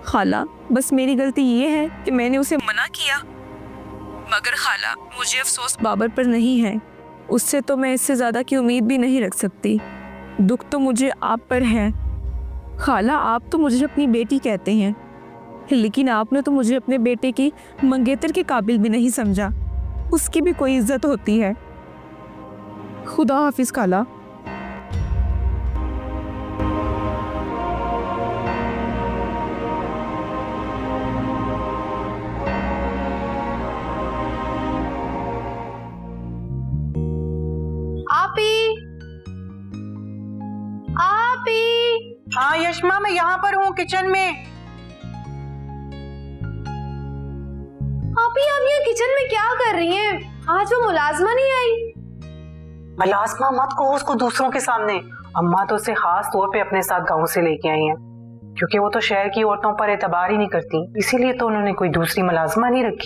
खाला, बस मेरी गलती ये है कि मैंने उसे मना किया। मगर खाला, मुझे अफसोस बाबर पर नहीं है। उससे तो मैं इससे ज़्यादा की उम्मीद भी नहीं रख सकती। दुख तो मुझे आप पर है। खाला, आप तो मुझे अपनी बेटी कहते हैं, लेकिन आपने तो मुझे अपने बेटे की मंगेतर के काबिल भी नहीं समझा। उसकी भी कोई इज्जत होती है। खुदा हाफिज खाला। आपी। हाँ यशमा, मैं यहाँ पर हूँ किचन में। आपी, आप यहाँ किचन में क्या कर रही हैं? आज वो मुलाजमा नहीं आई। मुलाजमा मत कहो उसको दूसरों के सामने। अम्मा तो उसे खास तौर पे अपने साथ गाँव से लेके आई हैं, क्योंकि वो तो शहर की औरतों पर एतबार ही नहीं करती, इसीलिए तो उन्होंने कोई दूसरी मुलाजमा नहीं रखी।